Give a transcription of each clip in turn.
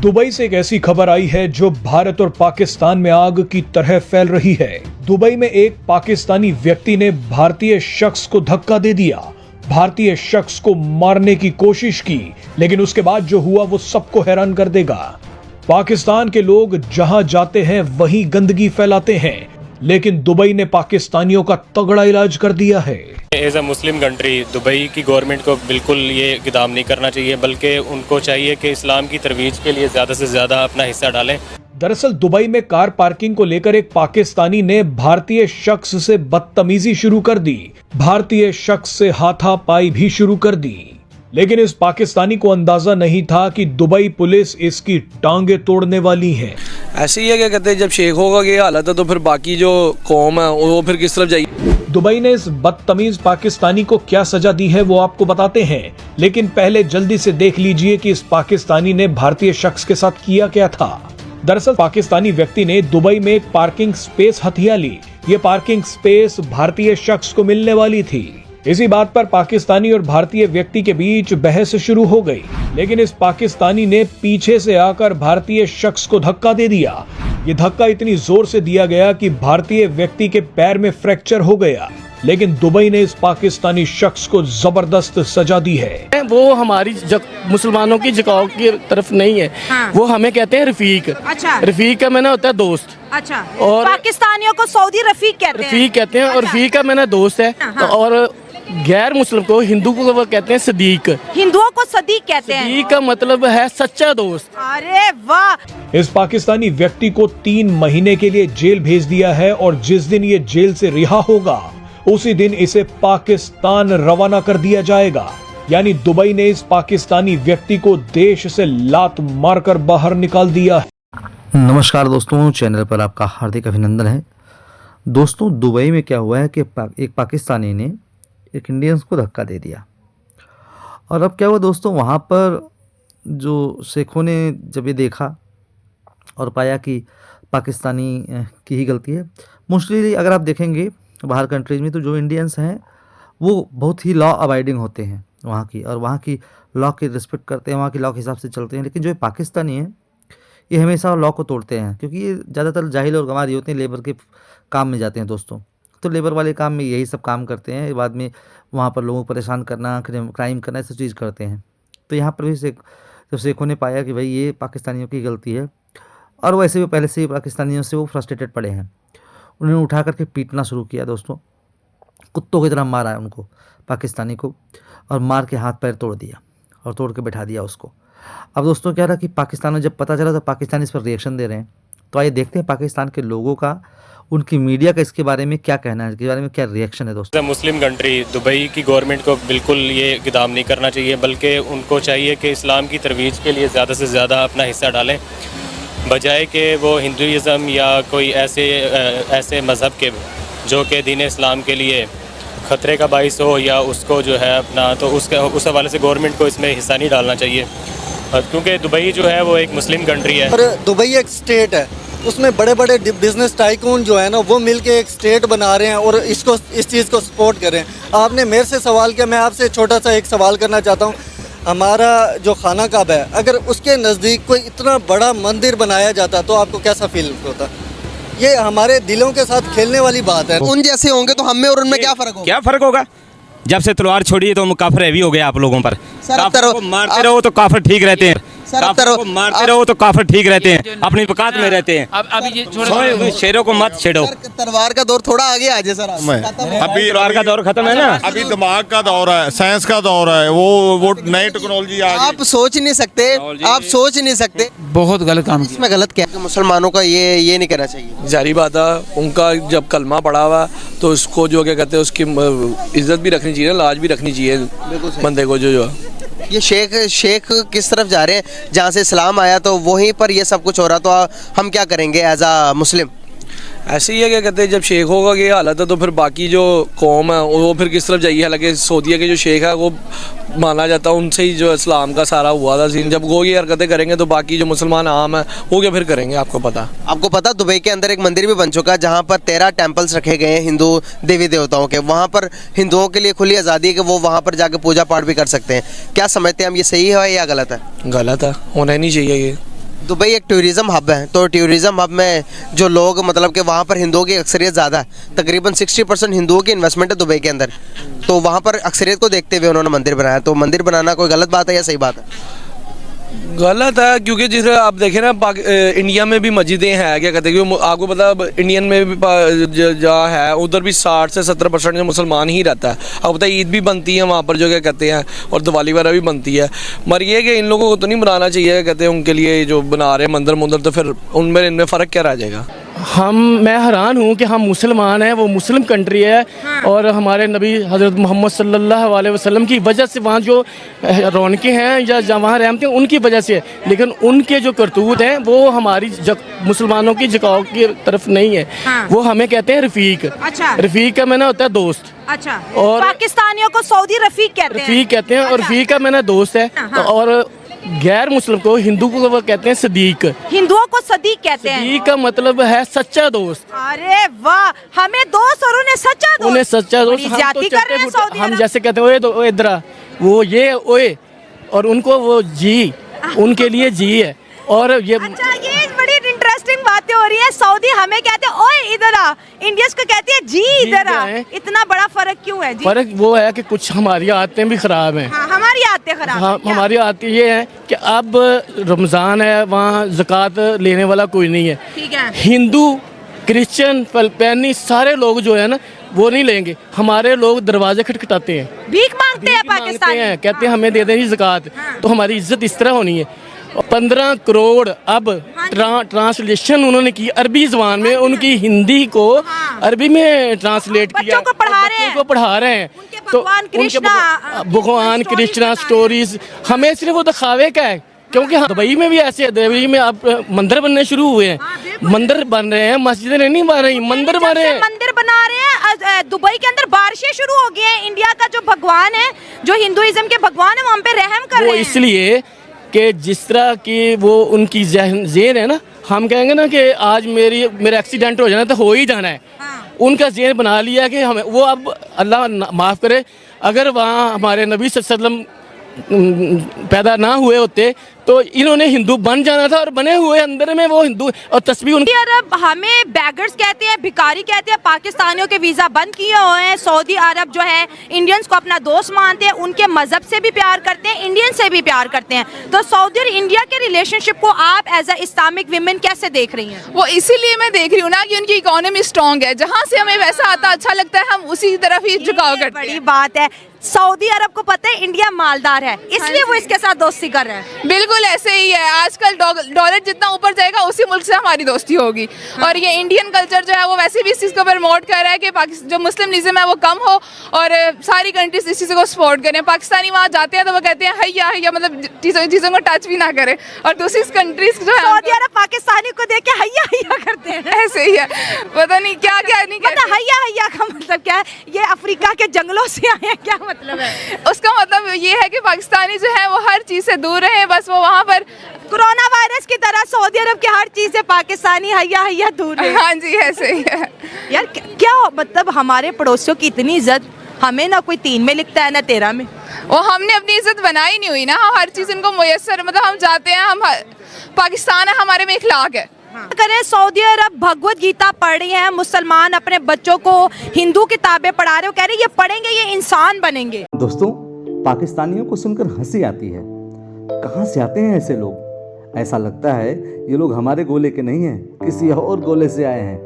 Dubai से एक ऐसी खबर आई है जो भारत और पाकिस्तान में आग की तरह फैल रही है। दुबई में एक पाकिस्तानी व्यक्ति ने भारतीय शख्स को धक्का दे दिया, भारतीय शख्स को मारने की कोशिश की, लेकिन उसके बाद जो हुआ वो सबको हैरान कर देगा। पाकिस्तान के लोग जहां जाते हैं वहीं गंदगी फैलाते हैं, लेकिन दुबई ने पाकिस्तानियों का तगड़ा इलाज कर दिया है। As a Muslim country Dubai की गवर्नमेंट को बिल्कुल ये इक़दाम नहीं करना चाहिए, बल्कि उनको चाहिए कि इस्लाम की तरवीज के लिए ज़्यादा से ज़्यादा अपना हिस्सा डालें। दरअसल दुबई में कार पार्किंग को लेकर एक पाकिस्तानी ने भारतीय शख्स से बदतमीजी शुरू कर दी, भारतीय शख्स से हाथापाई भी शुरू कर दी, लेकिन इस पाकिस्तानी को अंदाजा नहीं था कि दुबई पुलिस इसकी टांगे तोड़ने वाली है। ऐसे ही है, क्या कहते हैं, जब शेख होगा ये हालत है तो फिर बाकी जो कौम है वो फिर किस तरफ जाएगी। दुबई ने इस बदतमीज पाकिस्तानी को क्या सजा दी है वो आपको बताते हैं, लेकिन पहले जल्दी से देख लीजिए कि इस पाकिस्तानी ने भारतीय शख्स के साथ किया क्या था। दरअसल पाकिस्तानी व्यक्ति ने दुबई में एक पार्किंग स्पेस हथिया ली। ये पार्किंग स्पेस भारतीय शख्स को मिलने वाली थी। इसी बात पर पाकिस्तानी और भारतीय व्यक्ति के बीच बहस शुरू हो गई, लेकिन इस पाकिस्तानी ने पीछे से आकर भारतीय शख्स को धक्का दे दिया। ये धक्का इतनी जोर से दिया गया कि भारतीय व्यक्ति के पैर में फ्रैक्चर हो गया, लेकिन दुबई ने इस पाकिस्तानी शख्स को जबरदस्त सजा दी है। वो हमारी मुसलमानों की झुकाव की तरफ नहीं है। हाँ। वो हमें कहते हैं रफीक। अच्छा। रफीक का मैंने होता है दोस्त। अच्छा। और पाकिस्तानियों को सऊदी रफीक कहते हैं। रफीक कहते हैं। और अच्छा। रफीक का मैंने दोस्त है। हाँ। तो और गैर मुस्लिम को, हिंदू को वो कहते हैं सदीक। हिंदुओं को सदीक कहते हैं। सदीक का मतलब है सच्चा दोस्त। अरे वाह। इस पाकिस्तानी व्यक्ति को 3 महीने के लिए जेल भेज दिया है और जिस दिन ये जेल से रिहा होगा उसी दिन इसे पाकिस्तान रवाना कर दिया जाएगा। यानी दुबई ने इस पाकिस्तानी व्यक्ति को देश से लात मारकर बाहर निकाल दिया है। नमस्कार दोस्तों, चैनल पर आपका हार्दिक अभिनंदन है। दोस्तों, दुबई में क्या हुआ है कि एक पाकिस्तानी ने एक इंडियंस को धक्का दे दिया। और अब क्या हुआ दोस्तों, वहाँ पर जो शेखों ने जब ये देखा और पाया कि पाकिस्तानी की ही गलती है। मोस्टली अगर आप देखेंगे बाहर कंट्रीज में तो जो इंडियंस हैं वो बहुत ही लॉ अबाइडिंग होते हैं वहाँ की, और वहाँ की लॉ की रिस्पेक्ट करते हैं, वहाँ की लॉ के हिसाब से चलते हैं। लेकिन जो पाकिस्तानी हैं ये हमेशा लॉ को तोड़ते हैं, क्योंकि ये ज़्यादातर जाहिल और गंवार होते हैं, लेबर के काम में जाते हैं दोस्तों। तो लेबर वाले काम में यही सब काम करते हैं, बाद में वहाँ पर लोगों को परेशान करना, क्राइम करना, ऐसी चीज़ करते हैं। तो यहाँ पर भी जब शेखों ने पाया कि भाई ये पाकिस्तानियों की गलती है, और वैसे भी पहले से ही पाकिस्तानियों से वो फ्रस्ट्रेटेड पड़े हैं, उन्होंने उठा करके पीटना शुरू किया दोस्तों। कुत्तों की तरह मारा है उनको, पाकिस्तानी को, और मार के हाथ पैर तोड़ दिया और तोड़ के बैठा दिया उसको। अब दोस्तों क्या रहा कि पाकिस्तान में जब पता चला तो पाकिस्तान इस पर रिएक्शन दे रहे हैं। तो आइए देखते हैं पाकिस्तान के लोगों का, उनकी मीडिया का इसके बारे में क्या कहना है, इसके बारे में क्या रिएक्शन है दोस्तों। मुस्लिम कंट्री दुबई की गवर्नमेंट को बिल्कुल ये इक़दाम नहीं करना चाहिए, बल्कि उनको चाहिए कि इस्लाम की तरवीज के लिए ज़्यादा से ज़्यादा अपना हिस्सा डालें, बजाय कि वो हिंदुइज़म या कोई ऐसे मज़हब के जो कि दीन इस्लाम के लिए ख़तरे का बाइस हो, या उसको जो है अपना, तो उस हवाले से गवर्नमेंट को इसमें हिस्सा नहीं डालना चाहिए, क्योंकि दुबई जो है वो एक मुस्लिम कंट्री है। और दुबई एक स्टेट है, उसमें बड़े बड़े बिजनेस टाइकून जो है ना वो मिलके एक स्टेट बना रहे हैं और इस चीज़ को सपोर्ट कर रहे हैं। आपने मेरे से सवाल किया, मैं आपसे छोटा सा एक सवाल करना चाहता हूँ। हमारा जो खाना काबा है, अगर उसके नज़दीक कोई इतना बड़ा मंदिर बनाया जाता तो आपको कैसा फील होता? ये हमारे दिलों के साथ खेलने वाली बात है। उन जैसे होंगे तो हम में और उनमें क्या फ़र्क होगा? क्या फ़र्क होगा? जब से तलवार छोड़ी है तो काफिर हैवी हो गए आप लोगों पर। काफिर को मारते रहो तो काफिर ठीक रहते हैं, काफिर को मारते रहो तो काफिर ठीक रहते हैं, अपनी वकात में रहते हैं। अभी शेरों को मत छेड़ो। तलवार का दौर थोड़ा आगे आ जाए सर। अभी तलवार का दौर खत्म है ना, अभी दिमाग का दौर है, साइंस का दौर है, वो नई टेक्नोलॉजी आ गई। आप सोच नहीं सकते, आप सोच नहीं सकते। बहुत गलत काम इसमें गलत क्या है? मुसलमानों का ये नहीं करना चाहिए। जारी बात है, उनका जब कलमा पड़ा हुआ तो उसको जो क्या कहते हैं उसकी इज्जत भी रखनी चाहिए, लाज भी रखनी चाहिए बंदे को। जो ये शेख किस तरफ जा रहे हैं? जहाँ से इस्लाम आया तो वहीं पर ये सब कुछ हो रहा, तो हम क्या करेंगे एज आ मुस्लिम? ऐसे ही है, क्या कहते हैं, जब शेख होगा ये हालत है तो फिर बाकी जो कौम है वो फिर किस तरफ जाएगी। हालांकि सऊदीया के जो शेख है वो माना जाता है, उनसे ही जो इस्लाम का सारा हुआ था सीन। जब वो ये हरकतें करेंगे तो बाकी जो मुसलमान आम है वो क्या फिर करेंगे? आपको पता दुबई के अंदर एक मंदिर भी बन चुका है जहाँ पर 13 टेम्पल्स रखे गए हैं हिंदू देवी देवताओं के। वहाँ पर हिंदुओं के लिए खुली आज़ादी है कि वो वहाँ पर जाकर पूजा पाठ भी कर सकते हैं। क्या समझते हैं हम, ये सही है या गलत है? गलत है, होना ही नहीं चाहिए। ये दुबई एक टूरिज़्म हब है, तो टूरिज़्म हब में जो लोग मतलब कि वहाँ पर हिंदुओं की अक्सरियत ज़्यादा है, तकरीबन 60% हिंदुओं की इन्वेस्टमेंट है दुबई के अंदर। तो वहाँ पर अक्सरियत को देखते हुए उन्होंने मंदिर बनाया। तो मंदिर बनाना कोई गलत बात है या सही बात है? गलत है, क्योंकि जिस आप देखें ना इंडिया में भी मस्जिदें हैं, क्या कहते हैं, आपको पता इंडियन में भी जहाँ है उधर भी 60 से 70% जो मुसलमान ही रहता है। आपको पता है ईद भी बनती है वहाँ पर, जो क्या कहते हैं, और दिवाली वगैरह भी बनती है। मगर ये कि इन लोगों को तो नहीं बनाना चाहिए, कहते हैं उनके लिए जो बना रहे हैं मंदिर, तो फिर उनमें इनमें फ़र्क क्या रह जाएगा? मैं हैरान हूँ कि हम मुसलमान हैं, वो मुस्लिम कंट्री है, और हमारे नबी हज़रत मोहम्मद सल्लल्लाहु अलैहि वसल्लम की वजह से वहाँ जो रौनकें हैं या जहाँ वहाँ रहमतें हैं उनकी वजह से है। लेकिन उनके जो करतूत हैं वो हमारी मुसलमानों की झुकाव की तरफ नहीं है। वो हमें कहते हैं रफ़ीक। अच्छा। रफ़ीक का मैंने होता है दोस्त। अच्छा। और पाकिस्तानियों को सऊदी रफीक कहते हैं। और रफ़ीक का मैंने दोस्त है। और गैर मुस्लिम को, हिंदू को वो कहते हैं सदीक। हिंदुओं को सदीक कहते हैं। सदीक का मतलब है सच्चा दोस्त। अरे वाह, हमें दोस्त और उन्हें सच्चा दोस्त। उन्हें सच्चा दोस्त। ज्यादती कर रहे हैं सऊदी हम अरब। जैसे कहते हैं ओए इधर आ, वो ये ओए, और उनको वो जी, उनके लिए जी है। और ये अच्छा, ये बड़ी इंटरेस्टिंग बातें हो रही है। सऊदी हमें कहते हैं ओए इधर आ, इंडियंस को कहते हैं जी इधर आ। इतना बड़ा फर्क क्यों है जी? फर्क वो है कि कुछ हमारी आदतें भी खराब हैं। हाँ, हमारी आदतें खराब हाँ, हैं। हमारी आदतें ये है कि अब रमज़ान है, वहाँ ज़कात लेने वाला कोई नहीं है। ठीक है। हिंदू, क्रिश्चियन, फिलिपानी सारे लोग जो है ना वो नहीं लेंगे। हमारे लोग दरवाजे खटखटाते हैं, भीख मांगते हैं पाकिस्तानी, कहते हैं हमें दे दें ज़कात। तो हमारी इज्जत इस तरह होनी है। 15 करोड़ अब ट्रांसलेशन उन्होंने की अरबी ज़बान में, उनकी हिंदी को अरबी में ट्रांसलेट किया, बच्चों को पढ़ा रहे हैं। तो भगवान कृष्णा स्टोरीज हमें सिर्फ वो दिखावे का है। क्योंकि दुबई में भी ऐसे, दुबई में अब मंदिर बनने शुरू हुए हैं, मंदिर बन रहे हैं, मस्जिदें नहीं बन रही, मंदिर बन रहे हैं, मंदिर बना रहे हैं। दुबई के अंदर बारिशें शुरू हो गई हैं। इंडिया का जो भगवान है, जो हिंदुइज्म के भगवान है, वो हम पे रहम कर रहे हैं। वो इसलिए कि जिस तरह की वो उनकी ज़हन है ना, हम कहेंगे ना कि आज मेरा एक्सीडेंट हो जाना तो हो ही जाना है। उनका ज़हन बना लिया कि हमें वो, अब अल्लाह माफ़ करे, अगर वहाँ हमारे नबी सल्लल्लाहु अलैहि वसल्लम पैदा ना हुए होते तो इन्होंने हिंदू बन जाना था, और बने हुए अंदर में वो हिंदू। और तस्वीर उनकी अरब हमें बैगर्स कहते हैं, भिखारी कहते हैं। पाकिस्तानियों के वीज़ा बंद किए हुए हैं। सऊदी अरब जो है इंडियंस को अपना दोस्त मानते हैं, उनके मजहब से भी प्यार करते हैं, इंडियन से भी प्यार करते हैं। तो सऊदी और इंडिया के रिलेशनशिप को आप एज अ इस्लामिक विमेन कैसे देख रही हैं? वो इसीलिए मैं देख रही हूँ ना कि उनकी इकोनॉमी स्ट्रॉन्ग है, जहाँ से हमें वैसा आता अच्छा लगता है हम उसी तरफ ही झुकाव करते हैं। बड़ी बात है। सऊदी अरब को पता है इंडिया मालदार है, इसलिए वो इसके साथ दोस्ती कर रहे हैं। बिल्कुल ऐसे ही है। आजकल डॉलर जितना ऊपर जाएगा उसी मुल्क से हमारी दोस्ती होगी। और ये इंडियन कल्चर जो है वो वैसे भी इस चीज़ को प्रमोट कर रहा है कि जो मुस्लिमनिज्म है वो कम हो, और सारी कंट्रीज इस चीज़ को सपोर्ट करें। पाकिस्तानी वहाँ जाते हैं तो वो कहते हैं हैया हैया, मतलब चीज़ों को टच भी ना करें। और दूसरी कंट्रीज जो है सऊदी अरब पाकिस्तानी को देख के हैया हैया करते हैं। ऐसे ही है, पता नहीं क्या क्या नहीं कहते। हैया हैया का मतलब क्या है? ये अफ्रीका के जंगलों से आए हैं, क्या मतलब है? उसका मतलब ये है कि पाकिस्तानी जो है वो हर चीज़ से दूर रहे, बस वो वहाँ पर कोरोना वायरस की तरह सऊदी अरब की हर चीज़ से पाकिस्तानी हैया हैया दूर रहे। हाँ जी, ऐसे ही है यार। क्या मतलब हमारे पड़ोसियों की इतनी इज्जत, हमें ना कोई 3 में लिखता है ना 13 में। वो हमने अपनी इज्जत बनाई नहीं हुई ना, हम हर चीज़ इनको मुयस्सर, मतलब हम जाते हैं, हम पाकिस्तान है, हमारे में इखलाक है। करें सऊदी अरब भगवत गीता पढ़ रही हैं, मुसलमान अपने बच्चों को हिंदू किताबें पढ़ा रहे हो, कह रहे ये पढ़ेंगे ये इंसान बनेंगे। दोस्तों, पाकिस्तानियों को सुनकर हंसी आती है। कहाँ से आते हैं ऐसे लोग? ऐसा लगता है ये लोग हमारे गोले के नहीं हैं, किसी और गोले से आए हैं।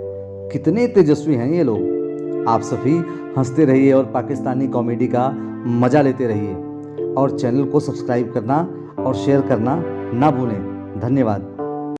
कितने तेजस्वी हैं ये लोग। आप सभी हंसते रहिए और पाकिस्तानी कॉमेडी का मज़ा लेते रहिए, और चैनल को सब्सक्राइब करना और शेयर करना ना भूलें। धन्यवाद।